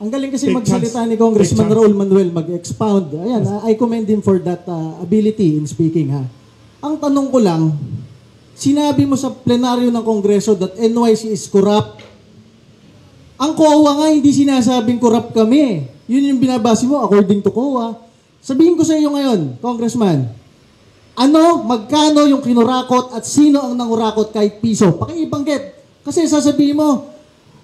Ang galing kasi magsalita ni Congressman Raul Manuel, mag-expound. Ayan, I commend him for that ability in speaking. Ha. Ang tanong ko lang, sinabi mo sa plenaryo ng Kongreso that NYC is corrupt. Ang COA nga hindi sinasabing corrupt kami. Yun yung binabase mo according to COA. Sabihin ko sa iyo ngayon, Congressman, magkano yung kinurakot at sino ang nangurakot kahit piso? Pakiibanggit. Kasi sasabihin mo,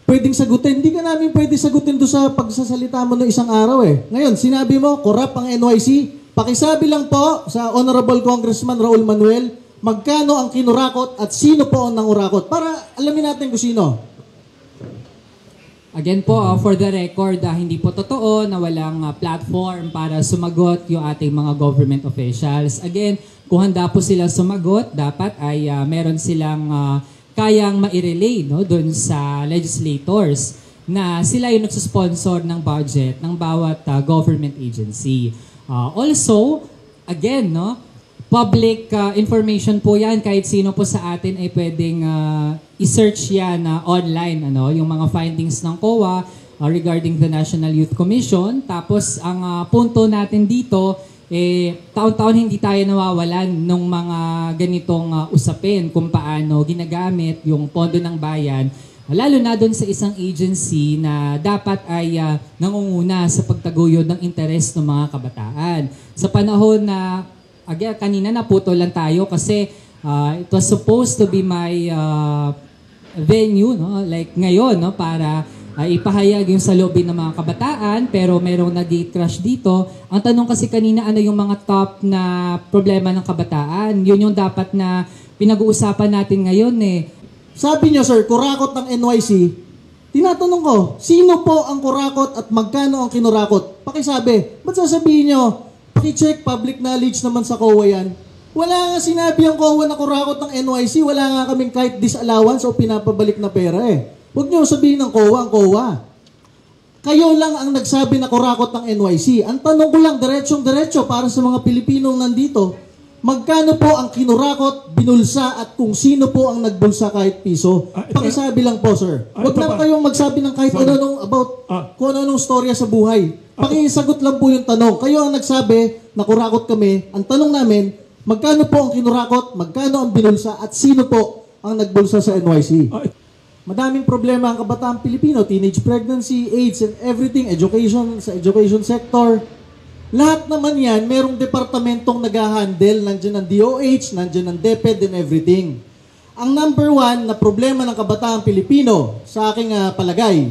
pwedeng sagutin. Hindi ka namin pwede sagutin doon sa pagsasalita mo ng isang araw eh. Ngayon, sinabi mo, corrupt ang NYC. Pakisabi lang po sa Honorable Congressman Raul Manuel, magkano ang kinurakot at sino po ang nangurakot? Para alamin natin kung sino. Again po, for the record, hindi po totoo na walang platform para sumagot yung ating mga government officials. Again, kung handa po silang sumagot, dapat ay meron silang kayang ma-relay doon sa legislators na sila yung nagsusponsor ng budget ng bawat government agency. Also, again, public information po yan. Kahit sino po sa atin ay pwedeng i-search yan online, yung mga findings ng COA regarding the National Youth Commission. Tapos, ang punto natin dito, taon-taon hindi tayo nawawalan ng mga ganitong usapin kung paano ginagamit yung pondo ng bayan, lalo na doon sa isang agency na dapat ay nangunguna sa pagtaguyod ng interes ng mga kabataan. Sa panahon na, again, kanina naputol lang tayo kasi it was supposed to be my venue, like ngayon, para ipahayag yung saloobin ng mga kabataan, pero merong nag-gate crash dito. Ang tanong kasi kanina, ano yung mga top na problema ng kabataan? Yun yung dapat na pinag-uusapan natin ngayon eh. Sabi niyo, sir, kurakot ng NYC. Tinatanong ko, sino po ang kurakot at magkano ang kinurakot? Pakisabi, ba't sasabihin niyo? Pakicheck, public knowledge naman sa COA yan. Wala nga sinabi ang COA na kurakot ng NYC, wala nga kaming kahit disallowance o pinapabalik na pera eh. Huwag niyo sabihin ng COA ang COA. Kayo lang ang nagsabi na kurakot ng NYC. Ang tanong ko lang, diretsyong-diretso para sa mga Pilipinong nandito, magkano po ang kinurakot, binulsa, at kung sino po ang nagbulsa kahit piso? Pakisabi lang po, sir. Huwag na kayong magsabi ng kahit ano kung ano storya sa buhay. Pakisagot lang po yung tanong. Kayo ang nagsabi na kurakot kami. Ang tanong namin, magkano po ang kinurakot, magkano ang binulsa, at sino po ang nagbulsa sa NYC? Madaming problema ang kabataang Pilipino, teenage pregnancy, AIDS, and everything, education, sa education sector. Lahat naman yan, merong departamentong nag-handle, nandiyan ang DOH, nandiyan ang DepEd, and everything. Ang number one na problema ng kabataang Pilipino, sa aking palagay,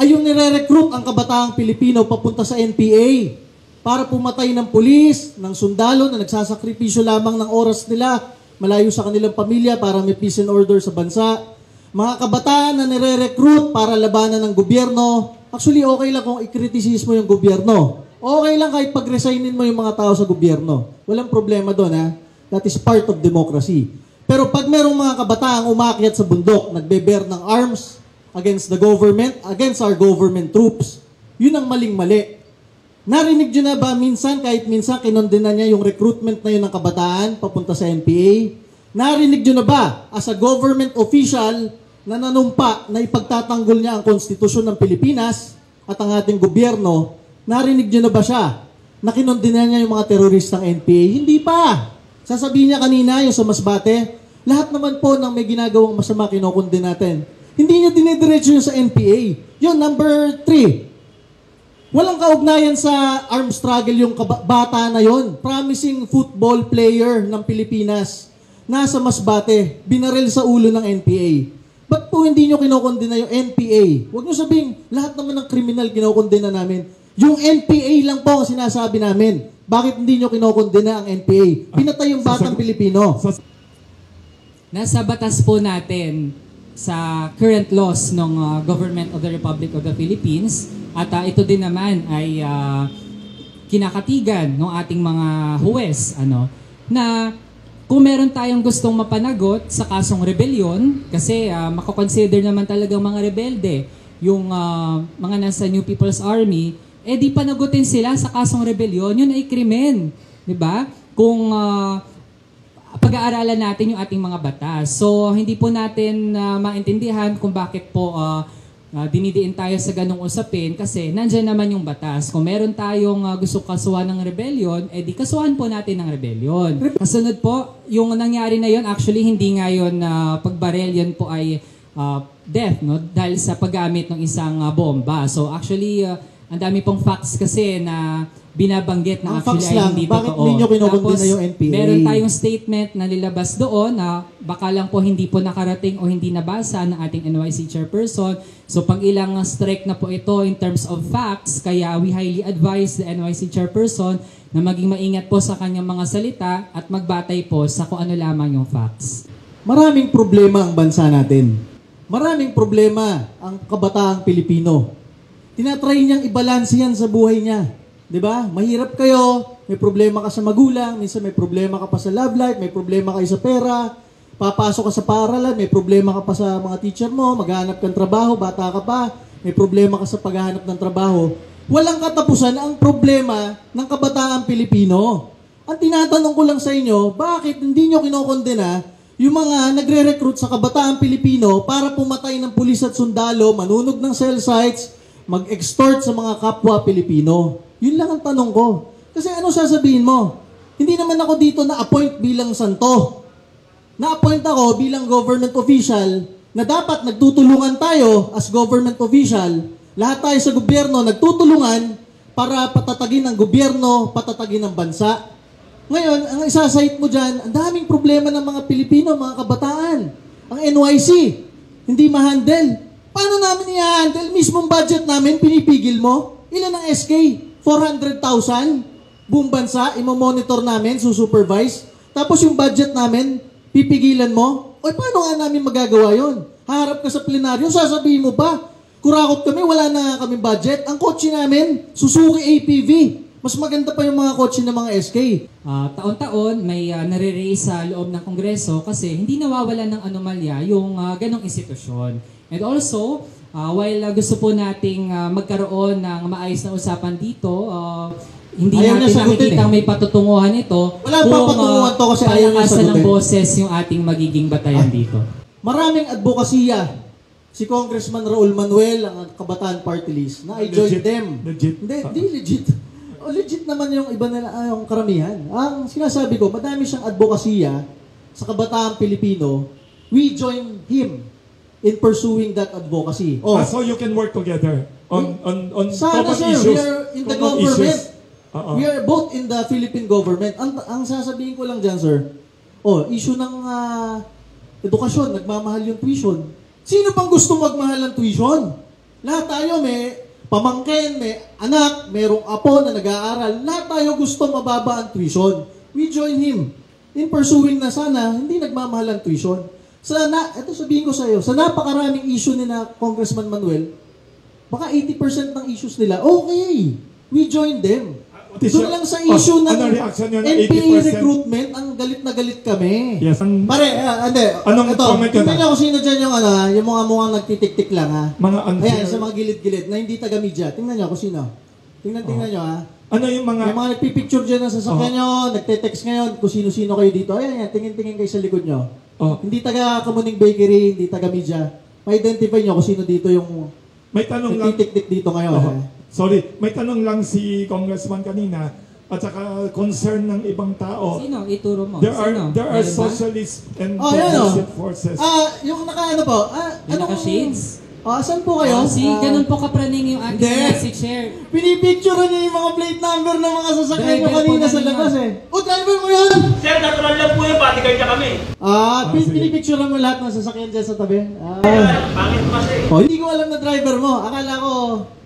ay yung nire-recruit ang kabataang Pilipino papunta sa NPA para pumatay ng pulis, ng sundalo na nagsasakripisyo lamang ng oras nila, malayo sa kanilang pamilya para may peace and order sa bansa. Mga kabataan na nire-recruit para labanan ng gobyerno, actually okay lang kung i-criticism mo yung gobyerno. Okay lang kahit pag-resignin mo yung mga tao sa gobyerno. Walang problema doon, ha? That is part of democracy. Pero pag merong mga kabataang umakyat sa bundok, nagbe-bear ng arms against the government, against our government troops, yun ang maling-mali. Narinig nyo na ba minsan, kahit minsan kinondena niya yung recruitment na yun ng kabataan papunta sa NPA? Narinig nyo na ba, as a government official, na nanumpa na ipagtatanggol niya ang konstitusyon ng Pilipinas at ang ating gobyerno, narinig nyo na ba siya na kinondena niya yung mga teroristang NPA? Hindi pa. Sasabihin niya kanina, yung sa Masbate, lahat naman po ng may ginagawang masama kinukundi natin. Hindi niya dinidiretso yun sa NPA. Yun, number 3. Walang kaugnayan sa armed struggle yung bata na yon. Promising football player ng Pilipinas. Nasa Masbate, binaril sa ulo ng NPA. Ba't po hindi nyo kinukondena yung NPA? Huwag nyo sabihin, lahat naman ng kriminal kinukondena namin. Yung NPA lang po ang sinasabi namin. Bakit hindi nyo kinukondena ang NPA? Pinatay yung batang Pilipino. Nasa batas po natin sa current laws ng Government of the Republic of the Philippines at ito din naman ay kinakatigan ng ating mga huwes na kung meron tayong gustong mapanagot sa kasong rebellion, kasi makakonsider naman talagang mga rebelde yung mga nasa New People's Army, di panagutin sila sa kasong rebellion, yun ay krimen. Diba? Kung pag-aaralan natin yung ating mga batas. So, hindi po natin maintindihan kung bakit po dinidiin tayo sa ganong usapin kasi nandyan naman yung batas. Kung meron tayong gusto kasuhan ng rebellion, di kasuhan po natin ng rebellion. Kasunod po, yung nangyari na yon actually hindi nga yun pagbarel, yun po ay death, no? Dahil sa paggamit ng isang bomba. So actually, ang dami pong facts kasi na binabanggit na Ang actually facts ay lang, hindi bakit totoo. ninyo kinukundina Tapos, yung NPA? meron tayong statement na nilabas doon na baka lang po hindi po nakarating o hindi nabasa ng ating NYC chairperson. So pag ilang strike na po ito in terms of facts, kaya we highly advise the NYC chairperson na maging maingat po sa kanyang mga salita at magbatay po sa kung ano lamang yung facts. Maraming problema ang bansa natin. Maraming problema ang kabataang Pilipino. Tinatry niyang i-balance yan sa buhay niya. 'Di ba? Mahirap kayo, may problema ka sa magulang, minsan may problema ka pa sa love life, may problema kayo sa pera, papasok ka sa paaralan, may problema ka pa sa mga teacher mo, maghahanap kang trabaho, bata ka pa, may problema ka sa paghahanap ng trabaho. Walang katapusan ang problema ng kabataang Pilipino. Ang tinatanong ko lang sa inyo, bakit hindi nyo kinokondena yung mga nagre-recruit sa kabataang Pilipino para pumatay ng pulis at sundalo, manunog ng cell sites, mag-extort sa mga kapwa Pilipino? Yun lang ang tanong ko. Kasi ano sasabihin mo? Hindi naman ako dito na-appoint bilang santo. Na-appoint ako bilang government official na dapat nagtutulungan tayo as government official. Lahat tayo sa gobyerno nagtutulungan para patatagin ang gobyerno, patatagin ang bansa. Ngayon, ang isasite mo dyan, ang daming problema ng mga Pilipino, mga kabataan. Ang NYC, hindi ma-handle. Paano namin i-handle? Mismong budget namin, pinipigil mo? Ilan ang SK? 400,000? Buong bansa, imo-monitor namin, susupervise. Tapos yung budget namin, pipigilan mo? O paano nga namin magagawa yon? Harap ka sa plenaryo, sasabihin mo ba? Kurakot kami, wala na kami budget. Ang kotse namin, Suzuki APV. Mas maganda pa yung mga kotse ng mga SK. Taon-taon may nare-raise sa loob ng Kongreso kasi hindi nawawala ng anomalya yung ganong institusyon. And also, while gusto po nating magkaroon ng maayos na usapan dito, hindi Ayaw natin niya sagutin nakikita may patutunguhan ito Wala pa patunguhan to kasi ayaw niya palakasan ng sagutin. boses yung ating magiging batayan dito. Maraming advokasya. Si Congressman Raul Manuel, ang Kabataan Party List, na I joined Legit. them. Legit. Hindi legit. O legit naman yung iba nila, yung karamihan. Ang sinasabi ko, madami siyang advokasya sa Kabataang Pilipino. We join him in pursuing that advocacy. Oh, So you can work together on sana common sir, issues. we are in the Common government. issues. We are both in the Philippine government. Ang sasabihin ko lang dyan, sir, issue ng edukasyon, nagmamahal yung tuition. Sino pang gusto magmahal ng tuition? Lahat tayo may pamangkin, may anak, mayroong apo na nag-aaral. Lahat tayo gusto mababa ang tuition. We join him in pursuing na sana hindi nagmamahal ang tuition. Ito sabihin ko sa iyo, sa napakaraming issue ni na Congressman Manuel, baka 80% ng issues nila, okay, we join them. Doon lang sa issue ng ano reaction niyo na NPA 80%? recruitment, ang galit na galit kami. Yes. Pare, hindi. Anong comment ka na? Tingnan niyo kung sino dyan yung, yung mga mukhang nagtitik-tik lang, ha? Mga unfair. Ayan, sa mga gilid-gilid, na hindi taga-media. Tingnan niyo kung sino. Tingnan niyo, ha? Ano yung mga... May mga nagpipicture dyan ng sasakyan nyo, nagte-text ngayon kung sino-sino kayo dito. Ayan, tingin-tingin kayo sa likod nyo. Hindi taga-Kamuning Bakery, hindi taga-media. Ma-identify nyo kung sino dito yung May tanong lang... nagtitik-tik dito ngayon. ha? Sorry, may tanong lang si Congressman kanina at saka concern ng ibang tao. Sino? Ituro mo. There Sino? are Meron ba? socialist and Yan, progressive forces. Yung naka-ano po? Yung naka-shades? Saan po kayo? Ganun po kapraning yung ating Hindi. message share. Pinipicture niya yung mga plate number ng mga sasakyan nyo Driver po kanina sa namin labas yun. driver mo yun! Sir, natural lang po yun, bodyguard niya kami. sige. Pinipicture mo lahat ng sasakyan dyan sa tabi. Pangit mo kasi. Hindi ko alam na driver mo. Akala ko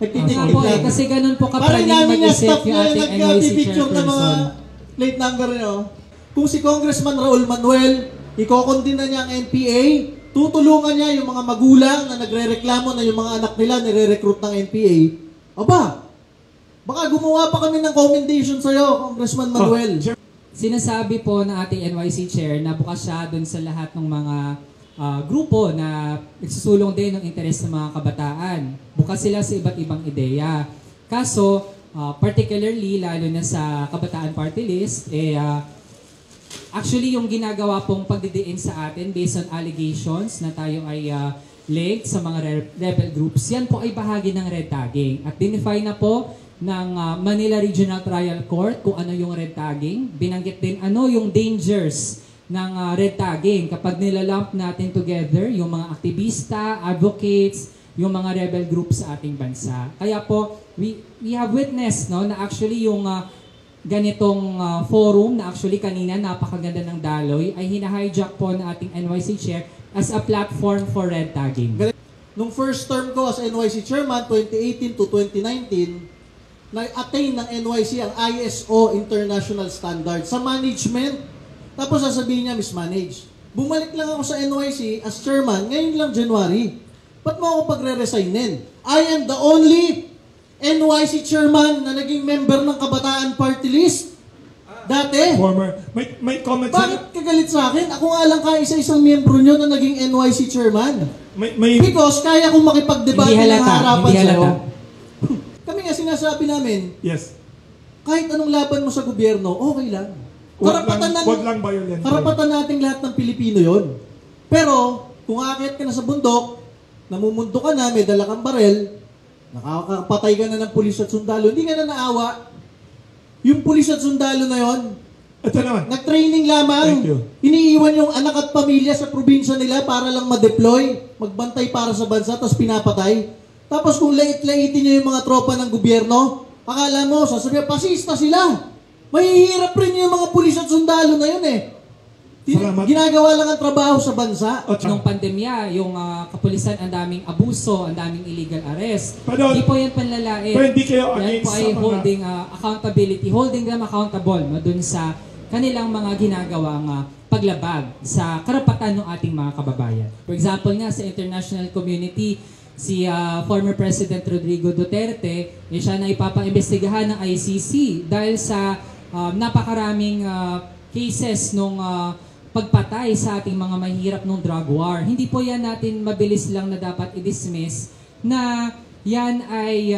nagtitik-tik Opo, lang. kasi ganun po Parang kapraning namin na mag-isip staff yung na ating NYC nagpipicture ng mga chairperson. plate number nyo. Kung si Congressman Raul Manuel, ikokondina niya ang NPA, tutulungan niya yung mga magulang na nagre-reklamo na yung mga anak nila nire-recruit ng NPA. Baka gumawa pa kami ng commendation sa'yo, Congressman Manuel. Sinasabi po ng ating NYC chair na bukas siya dun sa lahat ng mga grupo na nagsusulong din ng interes ng mga kabataan. Bukas sila sa iba't ibang ideya. Kaso, particularly, lalo na sa Kabataan Party List, actually yung ginagawa pong pagdidiin sa atin based on allegations na tayo ay link sa mga rebel groups, yan po ay bahagi ng red tagging. At dinefine na po ng Manila Regional Trial Court kung ano yung red tagging. Binanggit din ano yung dangers ng red tagging kapag nilalump natin together yung mga aktivista, advocates, yung mga rebel groups sa ating bansa. Kaya po, we have witnessed no, na actually yung ganitong forum na actually kanina napakaganda ng daloy ay hina-hijack po ng ating NYC chair as a platform for red tagging. Nung first term ko as NYC chairman, 2018 to 2019, na-attain ng NYC ang ISO International Standard sa management. Tapos sasabihin niya, mismanage. Bumalik lang ako sa NYC as chairman, ngayon lang January. Ba't mo ako pagre-resignin? I am the only NYC chairman na naging member ng Kabataan Party List. Dati. Former. May comment Bakit kagalit sa akin? Ako nga lang isa-isang miyembro nyo na naging NYC chairman. may Because kaya kong makipagdebate Hindi halata, ng harapan hindi sa'yo. halata. Kami nga sinasabi namin, yes. kahit anong laban mo sa gobyerno, okay lang. Wag lang violent. Karapatan nating lahat ng Pilipino yon. Pero, kung aakyat ka na sa bundok, namumundo ka na, may dala kang barel, nakakapatay ka na ng pulis at sundalo, hindi ka na naawa. Yung pulis at sundalo na yon, Ito naman. nag-training lamang. Thank you. Iniiwan yung anak at pamilya sa probinsya nila para lang ma-deploy, magbantay para sa bansa, tapos pinapatay. Tapos kung lait-laitin nyo yung mga tropa ng gobyerno, akala mo, sasabihin, pasista sila. Mahihirap rin yung mga pulis at sundalo na yun eh. Salamat. Ginagawa lang ang trabaho sa bansa. Nung pandemya, yung kapulisan, ang daming abuso, ang daming illegal arrest. Pero- Hindi po yan panlalait. Pero hindi kayo Yan against po ay sa mga- holding accountability, holding them accountable no, dun sa kanilang mga ginagawang paglabag sa karapatan ng ating mga kababayan. For example nga sa international community, si former President Rodrigo Duterte, siya na ipapaimbestigahan ng ICC dahil sa napakaraming cases nung pagpatay sa ating mga mahirap nung drug war. Hindi po yan natin mabilis lang na dapat i-dismiss na yan ay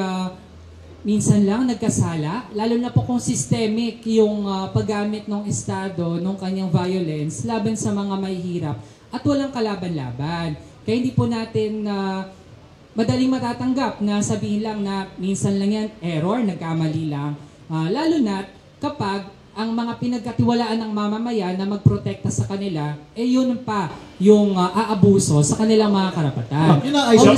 minsan lang nagkasala, lalo na po kung systemic yung paggamit ng Estado ng kanyang violence laban sa mga mahihirap at walang kalaban-laban. Kaya hindi po natin madaling matatanggap na sabihin lang na minsan lang yan, error, nagkamali lang. Lalo na kapag ang mga pinagkatiwalaan ng mamamayan na magprotekta sa kanila, yun pa yung aabuso sa kanilang mga karapatan. Yun na, Also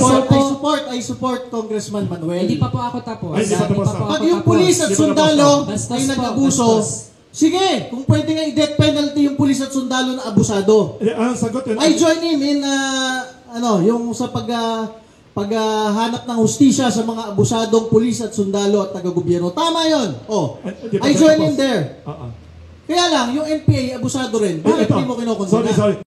I support Congressman Manuel. hindi pa po ako tapos. Ay, hindi pa tapos. Pag yung pulis at sundalo Bastos ay po, nag-abuso, bastos. sige, kung pwede nga i-death penalty yung pulis at sundalo na abusado. Ang sagot yun. I join him in, yung sa paghanap ng hustisya sa mga abusadong pulis at sundalo at taga-gobyerno. Tama yon. Oh, Di ba I join tapos? him there. Oo. Kaya lang, yung NPA, abusado rin. Bakit Ito. hindi mo kinokonsina? Sorry.